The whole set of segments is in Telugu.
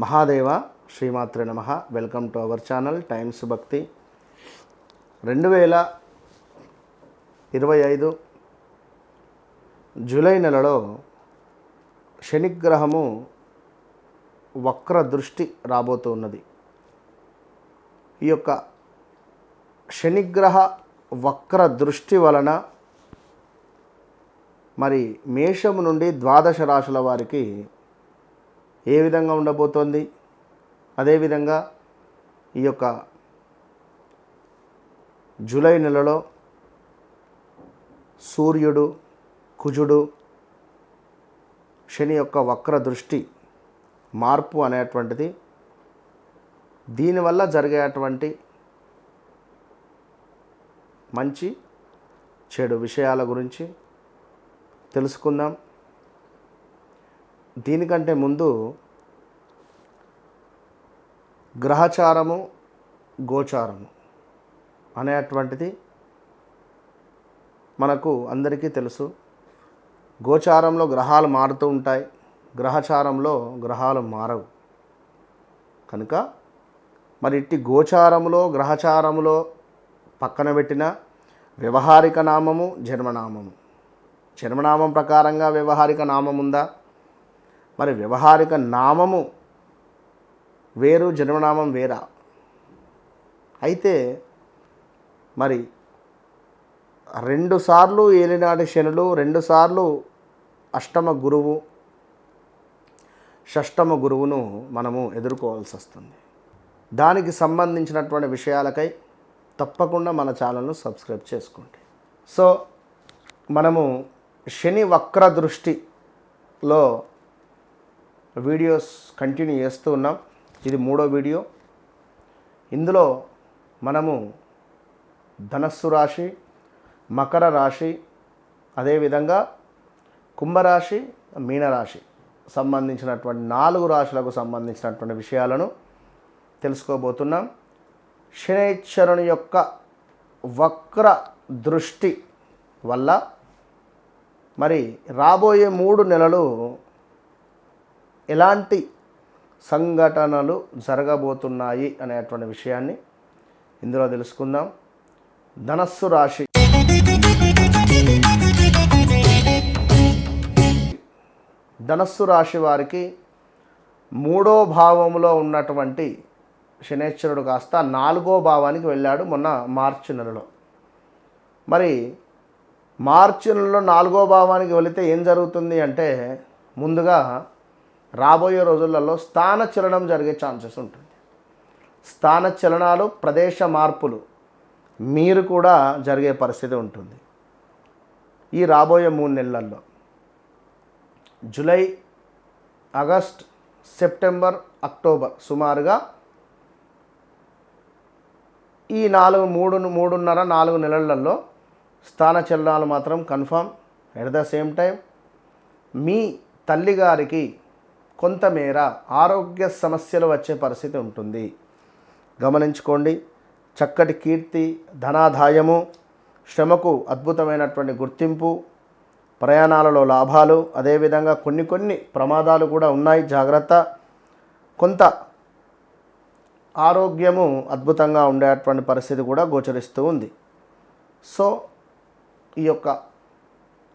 మహాదేవ శ్రీమాత్రే నమః. Welcome to our channel times భక్తి. 2025 జూలై నెలలో శనిగ్రహము వక్ర దృష్టి రాబోతున్నది. ఈ యొక్క శనిగ్రహ వక్ర దృష్టి వలన మరి మేషము నుండి ద్వాదశ రాశుల వారికి ఏ విధంగా ఉండబోతోంది, అదేవిధంగా ఈ యొక్క జూలై నెలలో సూర్యుడు, కుజుడు, శని యొక్క వక్ర దృష్టి మార్పు అనేటువంటిది దీనివల్ల జరిగేటువంటి మంచి చెడు విషయాల గురించి తెలుసుకుందాం. దీనికంటే ముందు గ్రహచారము, గోచారము అనేటువంటిది మనకు అందరికీ తెలుసు. గోచారంలో గ్రహాలు మారుతూ ఉంటాయి, గ్రహచారంలో గ్రహాలు మారవు. కనుక మరి ఇట్టి గోచారములో గ్రహచారములో పక్కన పెట్టిన వ్యవహారిక నామము, జన్మనామము. జన్మనామం ప్రకారంగా వ్యవహారిక నామం ఉందా? మరి వ్యవహారిక నామము వేరు, జన్మనామం వేరా? అయితే మరి 2 సార్లు ఏలినాటి శనులు, 2 సార్లు అష్టమ గురువు, షష్టమ గురువును మనము ఎదుర్కోవాల్సి వస్తుంది. దానికి సంబంధించినటువంటి విషయాలకై తప్పకుండా మన ఛానల్ను సబ్స్క్రైబ్ చేసుకోండి. సో మనము శని వక్ర దృష్టిలో వీడియోస్ కంటిన్యూ చేస్తూ ఉన్నాం. ఇది 3వ వీడియో. ఇందులో మనము ధనస్సు రాశి, మకర రాశి, అదేవిధంగా కుంభరాశి, మీనరాశి సంబంధించినటువంటి 4 రాశులకు సంబంధించినటువంటి విషయాలను తెలుసుకోబోతున్నాం. శనైశ్వరుని యొక్క వక్ర దృష్టి వల్ల మరి రాబోయే 3 నెలలు ఎలాంటి సంఘటనలు జరగబోతున్నాయి అనేటువంటి విషయాన్ని ఇందులో తెలుసుకుందాం. ధనస్సు రాశి. ధనస్సు రాశి వారికి 3వ భావంలో ఉన్నటువంటి శనైశ్వరుడు కాస్త 4వ భావానికి వెళ్ళాడు మొన్న మార్చి నెలలో. మరి మార్చి నెలలో 4వ భావానికి వెళితే ఏం జరుగుతుంది అంటే, ముందుగా రాబోయే రోజులలో స్థాన చలనం జరిగే ఛాన్సెస్ ఉంటుంది. స్థాన చలనాలు, ప్రదేశ మార్పులు మీరు కూడా జరిగే పరిస్థితి ఉంటుంది. ఈ రాబోయే 3 నెలల్లో జూలై, ఆగస్ట్, సెప్టెంబర్, అక్టోబర్ సుమారుగా ఈ 3.5-4 నెలలలో స్థాన చలనాలు మాత్రం confirm. At the same time మీ తల్లిగారికి కొంతమేర ఆరోగ్య సమస్యలు వచ్చే పరిస్థితి ఉంటుంది. గమనించుకోండి. చక్కటి కీర్తి, ధనాదాయము, శ్రమకు అద్భుతమైనటువంటి గుర్తింపు, ప్రయాణాలలో లాభాలు, అదేవిధంగా కొన్ని ప్రమాదాలు కూడా ఉన్నాయి, జాగ్రత్త. కొంత ఆరోగ్యము అద్భుతంగా ఉండేటువంటి పరిస్థితి కూడా గోచరిస్తూ ఉంది. సో ఈ యొక్క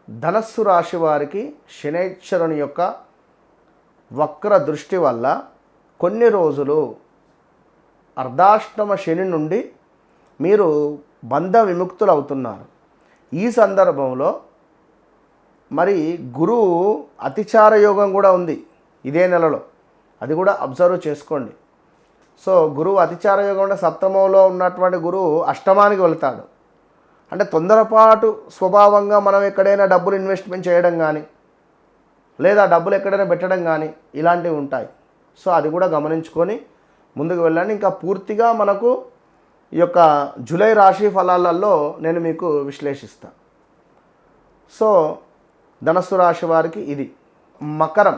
ధనస్సు రాశి వారికి శనైశ్వరుని యొక్క వక్ర దృష్టి వల్ల కొన్ని రోజులు అర్ధాష్టమ శని నుండి మీరు బంధ విముక్తులు అవుతున్నారు. ఈ సందర్భంలో మరి గురువు అతిచార యోగం కూడా ఉంది ఇదే నెలలో. అది కూడా అబ్జర్వ్ చేసుకోండి. సో గురువు అతిచార యోగం అంటే సప్తమంలో ఉన్నటువంటి గురువు అష్టమానికి వెళ్తాడు. అంటే తొందరపాటు స్వభావంగా మనం ఎక్కడైనా డబ్బులు ఇన్వెస్ట్మెంట్ చేయడం కానీ, లేదా డబ్బులు ఎక్కడైనా పెట్టడం కానీ ఇలాంటివి ఉంటాయి. సో అది కూడా గమనించుకొని ముందుకు వెళ్ళండి. ఇంకా పూర్తిగా మనకు ఈ యొక్క జూలై రాశి ఫలాలలో నేను మీకు విశ్లేషిస్తాను. సో ధనస్సు రాశి వారికి ఇది. మకరం.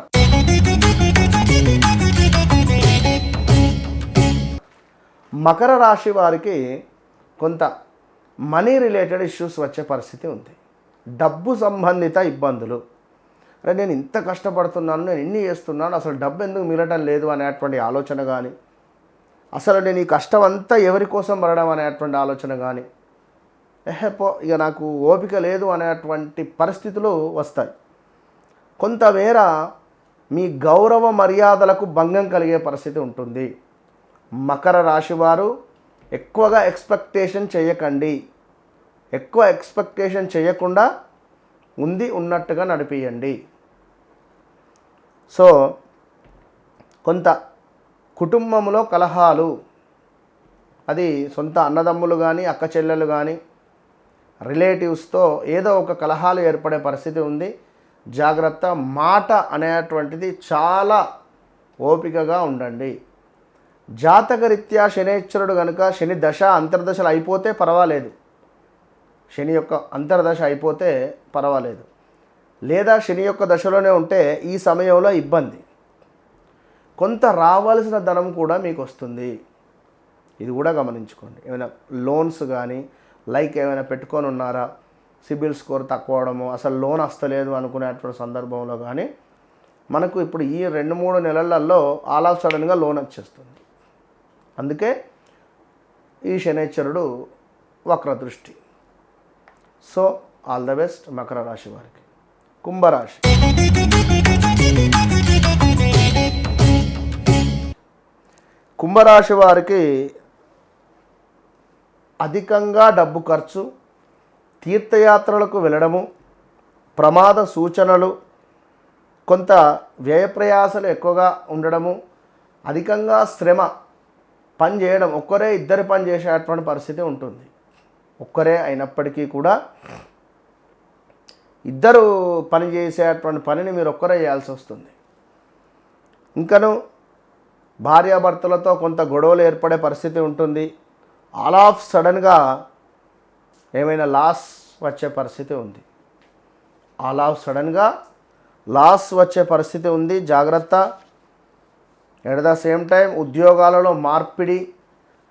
మకర రాశి వారికి కొంత మనీ రిలేటెడ్ ఇష్యూస్ వచ్చే పరిస్థితి ఉంది. డబ్బు సంబంధిత ఇబ్బందులు, అరే నేను ఇంత కష్టపడుతున్నాను, నేను ఇన్ని చేస్తున్నాను, అసలు డబ్బు ఎందుకు మిగలటం లేదు అనేటువంటి ఆలోచన కానీ, అసలు నేను ఈ కష్టం అంతా ఎవరి కోసం పడడం అనేటువంటి ఆలోచన కానీ, ఇక నాకు ఓపిక లేదు అనేటువంటి పరిస్థితులు వస్తాయి. కొంతమేర మీ గౌరవ మర్యాదలకు భంగం కలిగే పరిస్థితి ఉంటుంది. మకర రాశి వారు ఎక్కువగా ఎక్స్పెక్టేషన్ చేయకండి. ఎక్కువ ఎక్స్పెక్టేషన్ చేయకుండా ఉన్నట్టుగా నడిపియండి. సో కొంత కుటుంబంలో కలహాలు, అది సొంత అన్నదమ్ములు కానీ అక్క చెల్లెలు కానీ రిలేటివ్స్తో ఏదో ఒక కలహాలు ఏర్పడే పరిస్థితి ఉంది. జాగ్రత్త. మాట అనేటువంటిది చాలా ఓపికగా ఉండండి. జాతకరీత్యా శనేశ్వరుడు కనుక శని దశ అంతర్దశలు అయిపోతే పర్వాలేదు, శని యొక్క అంతర్దశ అయిపోతే పర్వాలేదు, లేదా శని యొక్క దశలోనే ఉంటే ఈ సమయంలో ఇబ్బంది. కొంత రావాల్సిన ధనం కూడా మీకు వస్తుంది, ఇది కూడా గమనించుకోండి. ఏమైనా లోన్స్ కానీ ఏమైనా పెట్టుకొని ఉన్నారా, సిబిల్ స్కోర్ తక్కువ అవడము, అసలు లోన్ వస్తలేదు అనుకునేటువంటి సందర్భంలో కానీ మనకు ఇప్పుడు ఈ 2-3 నెలలలో ఆల్ ఆఫ్ సడన్గా లోన్ వచ్చేస్తుంది. అందుకే ఈ శనేశ్వరుడు వక్రదృష్టి. So all the best Makar రాశి వారికి. కుంభరాశి. కుంభరాశి వారికి అధికంగా డబ్బు ఖర్చు, తీర్థయాత్రలకు వెళ్ళడము, ప్రమాద సూచనలు, కొంత వ్యయప్రయాసలు ఎక్కువగా ఉండడము, అధికంగా శ్రమ పని చేయడం, ఒక్కరే ఇద్దరు పని చేసేటువంటి పరిస్థితి ఉంటుంది. ఒక్కరే అయినప్పటికీ కూడా ఇద్దరు పని చేసేటువంటి పనిని మీరు ఒక్కరే చేయాల్సి వస్తుంది. ఇంకను భార్యాభర్తలతో కొంత గొడవలు ఏర్పడే పరిస్థితి ఉంటుంది. ఆల్ ఆఫ్ సడన్గా ఏమైనా లాస్ వచ్చే పరిస్థితి ఉంది. ఆల్ ఆఫ్ సడన్గా లాస్ వచ్చే పరిస్థితి ఉంది. జాగ్రత్త. ఎట్ ద సేమ్ టైం ఉద్యోగాలలో మార్పిడి,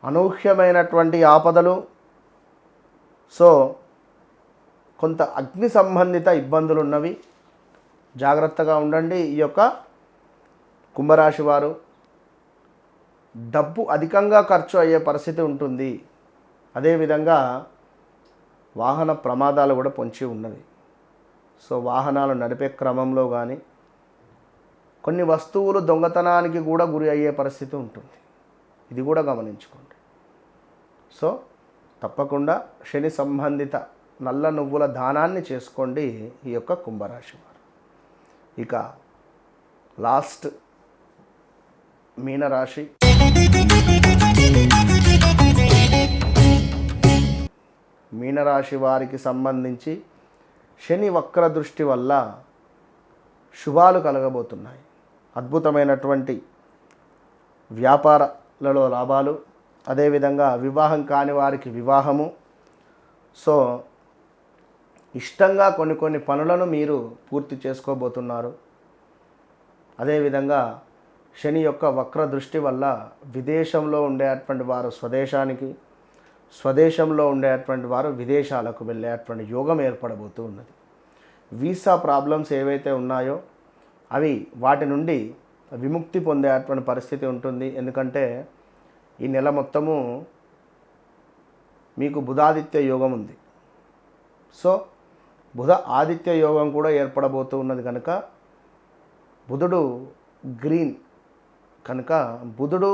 అనూహ్యమైనటువంటి ఆపదలు. సో కొంత అగ్ని సంబంధిత ఇబ్బందులు ఉన్నవి, జాగ్రత్తగా ఉండండి. ఈ యొక్క కుంభరాశి వారు డబ్బు అధికంగా ఖర్చు అయ్యే పరిస్థితి ఉంటుంది. అదేవిధంగా వాహన ప్రమాదాలు కూడా పొంచి ఉన్నది. సో వాహనాలు నడిపే క్రమంలో కానీ కొన్ని వస్తువులు దొంగతనానికి కూడా గురి అయ్యే పరిస్థితి ఉంటుంది, ఇది కూడా గమనించుకోండి. సో తప్పకుండా శని సంబంధిత నల్ల నువ్వుల దానాన్ని చేసుకోండి ఈ యొక్క కుంభరాశి వారు. ఇక లాస్ట్ మీనరాశి. మీనరాశి వారికి సంబంధించి శని వక్ర దృష్టి వల్ల శుభాలు కలగబోతున్నాయి. అద్భుతమైనటువంటి వ్యాపారాలలో లాభాలు, అదేవిధంగా వివాహం కాని వారికి వివాహము. సో ఇష్టంగా కొన్ని పనులను మీరు పూర్తి చేసుకోబోతున్నారు. అదేవిధంగా శని యొక్క వక్ర దృష్టి వల్ల విదేశంలో ఉండేటువంటి వారు స్వదేశానికి, స్వదేశంలో ఉండేటువంటి వారు విదేశాలకు వెళ్ళేటువంటి యోగం ఏర్పడబోతూ ఉన్నది. వీసా ప్రాబ్లమ్స్ ఏవైతే ఉన్నాయో అవి వాటి నుండి విముక్తి పొందేటువంటి పరిస్థితి ఉంటుంది. ఎందుకంటే ఈ నెల మొత్తము మీకు బుధాదిత్య యోగం ఉంది. సో బుధ ఆదిత్య యోగం కూడా ఏర్పడబోతూ ఉన్నది కనుక బుధుడు గ్రీన్ కనుక బుధుడు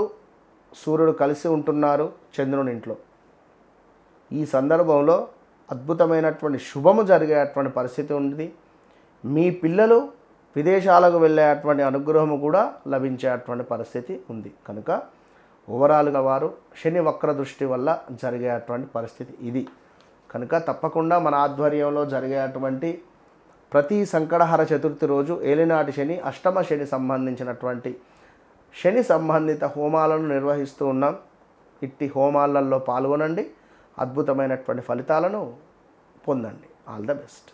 సూర్యుడు కలిసి ఉంటున్నారు చంద్రుని ఇంట్లో. ఈ సందర్భంలో అద్భుతమైనటువంటి శుభము జరిగేటువంటి పరిస్థితి ఉంది. మీ పిల్లలు విదేశాలకు వెళ్ళేటువంటి అనుగ్రహము కూడా లభించేటువంటి పరిస్థితి ఉంది. కనుక ఓవరాల్గా వారు శని వక్ర దృష్టి వల్ల జరిగేటువంటి పరిస్థితి ఇది. కనుక తప్పకుండా మన ఆధ్వర్యంలో జరిగేటువంటి ప్రతి సంకటహర చతుర్థి రోజు ఏలినాటి శని, అష్టమ శని సంబంధించినటువంటి శని సంబంధిత హోమాలను నిర్వహిస్తూ ఉన్నాం. ఇట్టి హోమాలలో పాల్గొనండి, అద్భుతమైనటువంటి ఫలితాలను పొందండి. All the best.